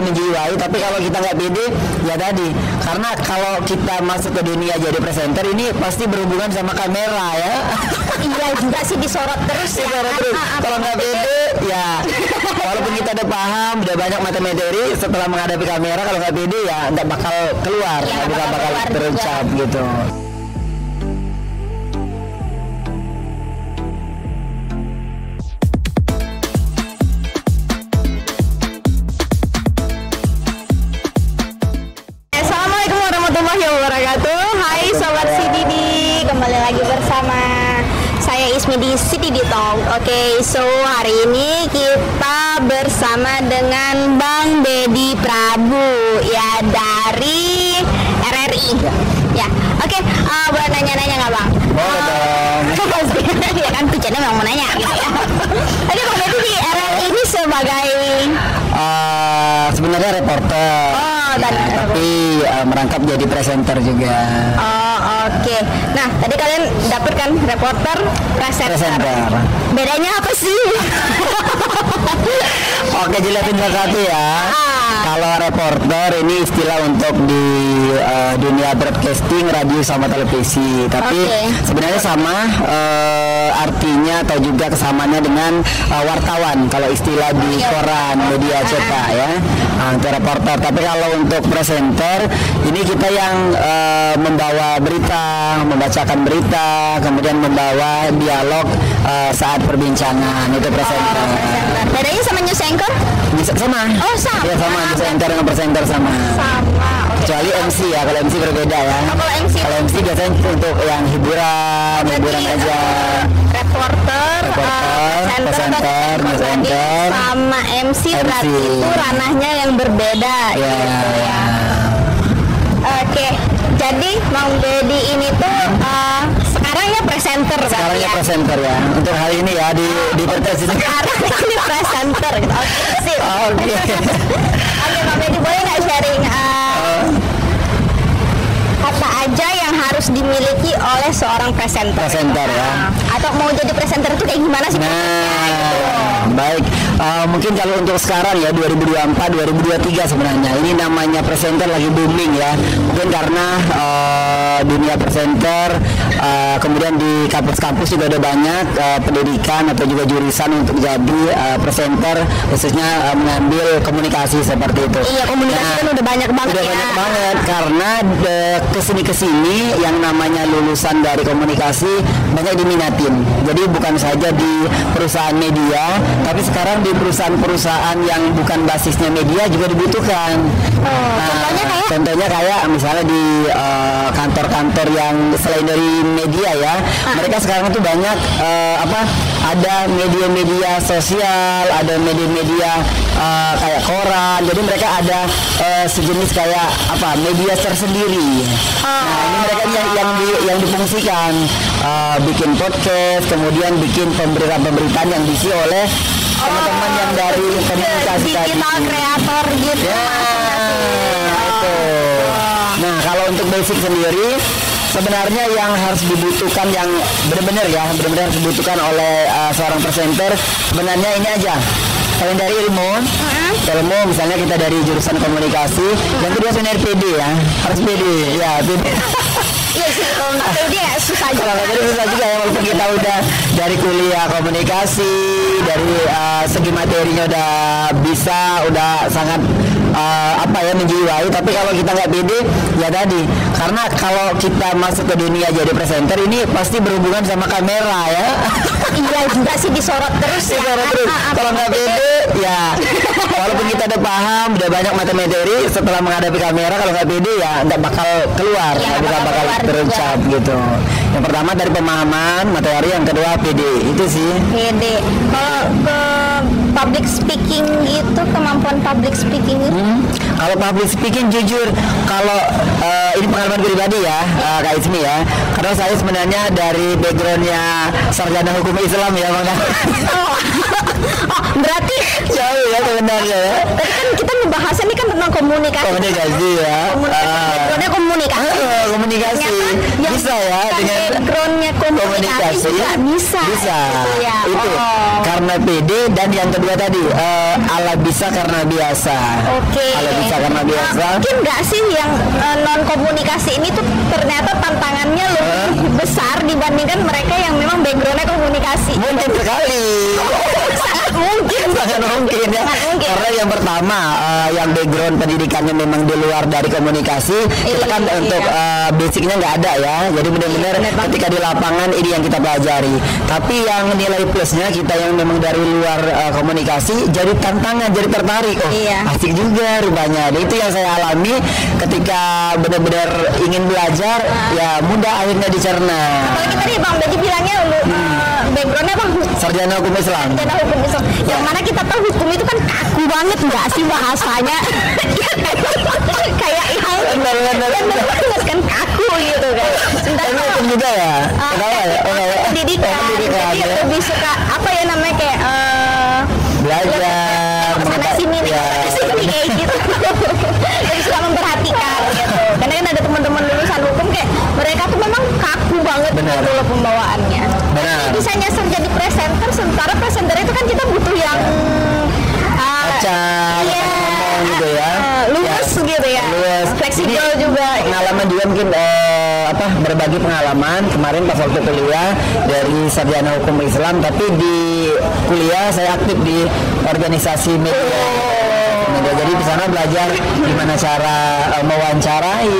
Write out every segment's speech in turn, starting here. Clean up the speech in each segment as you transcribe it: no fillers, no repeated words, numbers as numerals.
menjiwai, tapi kalau kita nggak pede, ya tadi. Karena kalau kita masuk ke dunia jadi presenter ini pasti berhubungan sama kamera ya. Iya juga sih, disorot terus ya. Disorot terus. Kalau nggak pede, ya walaupun kita udah paham, udah banyak materi, setelah menghadapi kamera kalau nggak pede ya nggak bakal keluar, Iya, nggak bakal terucap gitu. Assalamualaikum warahmatullahi wabarakatuh. Hai Sobat CDD, kembali lagi bersama saya Ismi di CDD Talk. Oke, so hari ini kita bersama dengan Bang Deddy Prabu ya dari RRI. Ya, oke. Boleh nanya-nanya nggak Bang? Boleh dong. Pasti ya kan, tujuannya memang mau nanya gitu ya. Tadi Bang Deddy di RRI ini sebagai sebenarnya reporter. Tapi merangkap jadi presenter juga. Oh, oke. Nah, tadi kalian dapet kan reporter, presenter. Bedanya apa sih? Oke, jelasin satu ya. Kalau reporter ini istilah untuk di dunia broadcasting, radio sama televisi. Tapi sebenarnya sama artinya atau juga kesamaannya dengan wartawan. Kalau istilah di koran, media cetak ya. Untuk reporter. Tapi kalau untuk presenter, ini kita yang membawa berita, membacakan berita, kemudian membawa dialog saat perbincangan. Itu presenter. Bedanya sama news anchor? Sama. Oh, sama. Ya, sama. News anchor dengan presenter sama. Sama. Kecuali MC ya, kalau MC berbeda ya. Kalau MC biasanya untuk yang hiburan aja. Reporter, presenter, news anchor, sama MC berarti itu ranahnya yang berbeda gitu ya. Oke, jadi Bang Deddy ini tuh sekarangnya presenter kan ya? Sekarangnya presenter ya. Untuk hari ini ya di podcast ini. Sekarang ini presenter gitu. Oke, sip. Oke. Oke, Bang Deddy boleh nggak sharing apa aja yang harus dimiliki oleh seorang presenter? Presenter ya. Atau mau jadi presenter itu kayak gimana sih? Baik. Mungkin kalau untuk sekarang ya 2024, 2023 sebenarnya ini namanya presenter lagi booming ya. Mungkin karena dunia presenter kemudian di kampus-kampus juga ada banyak pendidikan atau juga jurusan untuk jadi presenter, khususnya mengambil komunikasi seperti itu. Iya, komunikasi kan udah banyak banget udah ya. Banyak banget karena kesini yang namanya lulusan dari komunikasi banyak diminatin. Jadi bukan saja di perusahaan media, tapi sekarang di perusahaan-perusahaan yang bukan basisnya media juga dibutuhkan. Contohnya kayak misalnya di kantor-kantor yang selain dari media ya, mereka sekarang tuh banyak ada media-media sosial, ada media-media kayak koran. Jadi mereka ada sejenis kayak media tersendiri. Nah, ini mereka yang difungsikan bikin podcast, kemudian bikin pemberitaan yang diisi oleh teman-teman yang dari komunikasi digital kreator gitu. Ya, itu. Nah, kalau untuk basic sendiri sebenarnya yang harus dibutuhkan yang benar-benar harus dibutuhkan oleh seorang presenter sebenarnya ini aja. Selain dari ilmu misalnya kita dari jurusan komunikasi, yang kedua sebenarnya PD ya, harus PD ya, PD. Iya sih, kalau nggak PD ya susah juga. Susah juga ya, walaupun kita udah dari kuliah komunikasi, dari segi materinya udah bisa, udah sangat menjiwai. Tapi kalau kita nggak pede, ya tadi. Karena kalau kita masuk ke dunia jadi presenter ini pasti berhubungan sama kamera ya. Iya juga sih, disorot terus ya. Kalau nggak pede, ya walaupun kita udah paham, udah banyak materi, setelah menghadapi kamera kalau nggak pede ya nggak bakal keluar, nggak bakal terucap gitu. Yang pertama dari pemahaman materi, yang kedua PD, itu sih. PD. Kalau ke public speaking itu, kemampuan public speaking itu? Kalau public speaking jujur, kalau ini pengalaman pribadi ya, Kak Ismi ya, karena saya sebenarnya dari backgroundnya sarjana hukum Islam ya, Bang. Oh, berarti jauh ya sebenarnya ya. Tadi kan kita membahasnya ini kan tentang komunikasi. Komunikasi ya. Backgroundnya komunikasi. Komunikasi. Ternyata Bisa ya dengan backgroundnya komunikasi juga bisa. Bisa. Gitu ya. Itu karena pede, dan yang kedua tadi ala bisa karena biasa. Oke. Ala bisa karena biasa. Mungkin nggak sih yang non komunikasi ini tuh ternyata tantangannya lebih besar dibandingkan mereka yang memang backgroundnya komunikasi. Mungkin sekali. Sangat mungkin. Sangat mungkin ya. Sangat mungkin. Karena yang pertama yang background pendidikannya memang di luar dari komunikasi, kita kan Iya. untuk basicnya nggak ada ya. Jadi benar-benar ketika di lapangan ini yang kita pelajari. Tapi yang nilai plusnya kita yang memang dari luar komunikasi jadi tantangan, jadi tertarik. Oh, Iya. asik juga rupanya. Dan itu yang saya alami ketika benar-benar ingin belajar, ya mudah akhirnya dicerna. Apalagi tadi Bang Beji bilangnya backgroundnya Bang Sarjana hukum Islam. sarjana hukum Islam. Yang mana kita tahu hukum itu kan kaku banget nggak sih bahasanya? Kayak yang Benar-benar. bener banget kan kaku gitu kan. Sementara Ini kalau hukum juga ya? Kenapa ya? Oh, enggak ya? pendidikan, Oh, pendidikan jadi ya. lebih suka apa ya namanya kayak Belajar. sana sini nih, Ya. sana sini kayak gitu. Lebih suka memperhatikan gitu. Karena kan ada teman-teman lulusan hukum kayak mereka tuh memang kaku banget Benar. gitu loh pembawaannya. Benar. Tapi bisa nyasar jadi presenter, sementara presenter itu kan kita butuh yang Acak, iya, ngomong gitu ya. luwes gitu ya, Luwes. fleksibel Ini juga. Pengalaman juga mungkin berbagi pengalaman kemarin pas waktu kuliah dari sarjana hukum Islam, tapi di kuliah saya aktif di organisasi media. Jadi di sana belajar gimana cara mewawancarai,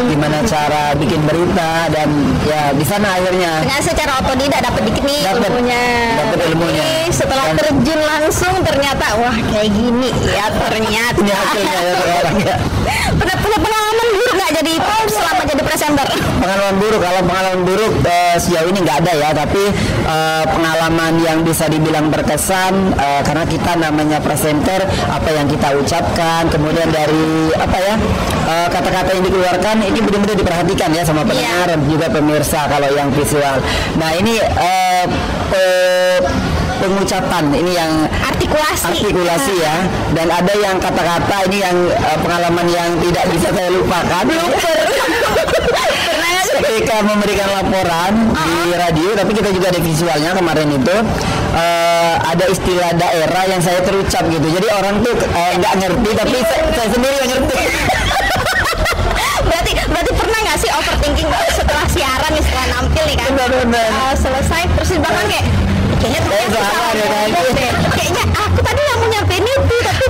gimana cara bikin berita, dan ya di sana akhirnya Dengan secara otodidak dapat dikit nih Dapat ilmunya. Oke, setelah Dan- terjun langsung ternyata wah kayak gini ya ternyata. ini hasilnya ya sekarang ya. Pernah pengalaman buruk nggak jadi selama jadi presenter? Pengalaman buruk, kalau pengalaman buruk sejauh ini nggak ada ya, tapi pengalaman yang bisa dibilang berkesan karena kita namanya presenter, apa yang kita ucapkan, kemudian dari kata-kata yang dikeluarkan ini benar-benar diperhatikan ya sama pendengar dan juga pemirsa kalau yang visual. Nah ini pengucapan ini yang artikulasi ya, dan ada yang kata-kata ini yang pengalaman yang tidak bisa saya lupakan. Ketika memberikan laporan di radio, tapi kita juga ada visualnya kemarin itu, ada istilah daerah yang saya terucap gitu. Jadi orang tuh nggak ngerti, tapi saya sendiri nggak ngerti. berarti pernah nggak sih overthinking setelah siaran nih, setelah nampil nih kan? Benar-benar. Selesai terus di belakang kayak kayaknya tuh aku salah salah deh, ngomong deh. Kayaknya aku tadi nggak mau nyampein itu, tapi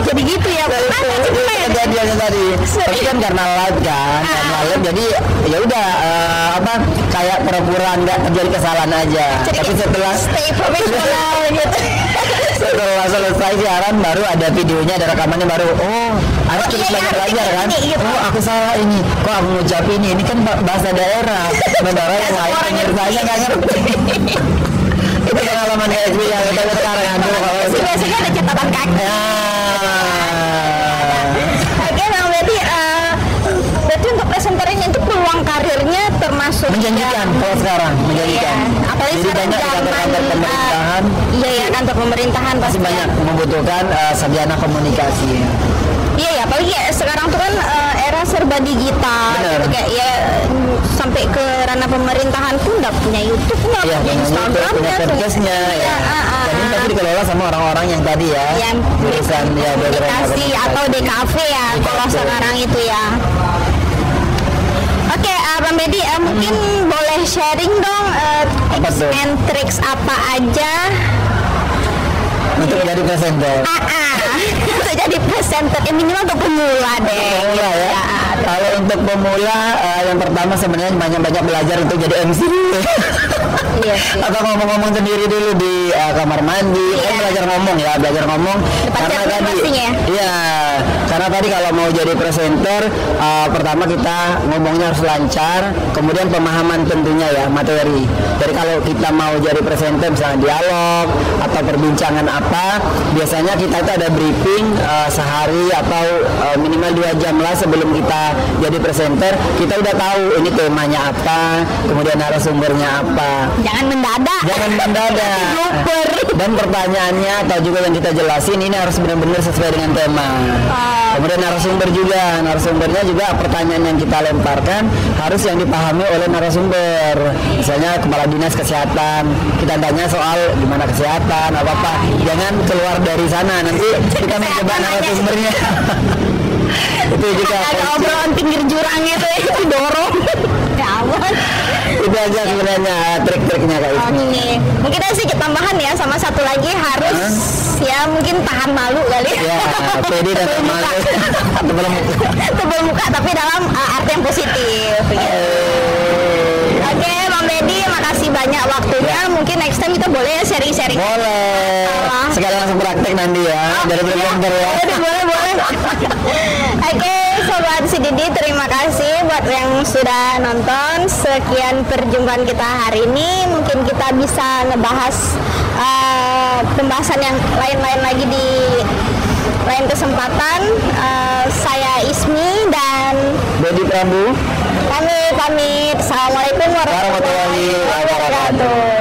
jadi gitu ya. Pernah nggak sih? Pernah ya? Kejadiannya tadi, tapi kan karena live kan, karena live jadi ya udah kayak pura-pura nggak terjadi kesalahan aja. Jadi Tapi setelah stay profesional gitu. setelah selesai siaran baru ada videonya, ada rekamannya, baru harus terus iya, belajar kan. ini, gitu. Aku salah ini, kok aku ngucap ini kan bahasa daerah, sementara yang lain pemirsa nggak ngerti. Itu pengalaman kayak gitu yang kita sekarang aduh kalau Biasanya ada catatan kaki. Oke, Bang, berarti untuk presenter ini itu peluang karirnya termasuk menjanjikan kalau sekarang menjanjikan. Iya, apalagi Jadi sekarang banyak di kantor-kantor pemerintahan iya ya, kantor pemerintahan masih pasti banyak membutuhkan sarjana komunikasi. Iya ya, apalagi ya, sekarang tuh kan era serba digital Bener. gitu, kayak ya sampai ke ranah pemerintahan pun udah punya YouTube, nggak Iya, punya Instagram, punya podcastnya ya. Dan ini pasti dikelola sama orang-orang yang tadi ya, yang jurusan ya komunikasi atau DKV ya kalau sekarang itu ya. Oke, Bang Bedi, mungkin boleh sharing dong Apa tips tuh? and tricks apa aja untuk jadi presenter. untuk jadi presenter, minimal untuk pemula deh. Pemula ya. Kalau untuk pemula yang pertama sebenarnya banyak-banyak belajar untuk jadi MC. Iya sih. Atau ngomong-ngomong sendiri dulu di kamar mandi, Iya. kan belajar ngomong. Depan Karena cermin tadi, pastinya. iya, karena tadi kalau mau jadi presenter, pertama kita ngomongnya harus lancar, kemudian pemahaman tentunya ya materi. Jadi kalau kita mau jadi presenter, misalnya dialog atau perbincangan apa, biasanya kita itu ada briefing sehari atau minimal 2 jam lah sebelum kita jadi presenter. Kita udah tahu ini temanya apa, kemudian narasumbernya apa. Jangan mendadak. Jangan mendadak. Luper. Dan pertanyaannya atau juga yang kita jelasin ini harus benar-benar sesuai dengan tema. Kemudian narasumbernya juga pertanyaan yang kita lemparkan harus yang dipahami oleh narasumber. Misalnya kepala dinas kesehatan, kita tanya soal gimana kesehatan, apa jangan keluar dari sana, nanti kita mencoba narasumbernya. Itu juga ada obrolan pinggir jurang itu dorong. Kawan. Itu aja sebenarnya trik-triknya kayak itu. Oke. Mungkin ada sedikit tambahan ya, sama satu lagi harus ya mungkin tahan malu kali. Ya, pede dan malu. Tebal muka tapi dalam arti yang positif. Oke, Bang Dedi, makasih banyak waktunya. Mungkin next time kita boleh ya sharing-sharing. Boleh. Sekalian langsung praktek nanti ya. Dari presenter ya. Boleh. Oke, Sobat CDD, terima kasih buat yang sudah nonton. Sekian perjumpaan kita hari ini. Mungkin kita bisa ngebahas pembahasan yang lain-lain lagi di lain kesempatan. Saya Ismi dan Dedi Prabu. Pamit. Assalamualaikum warahmatullahi wabarakatuh.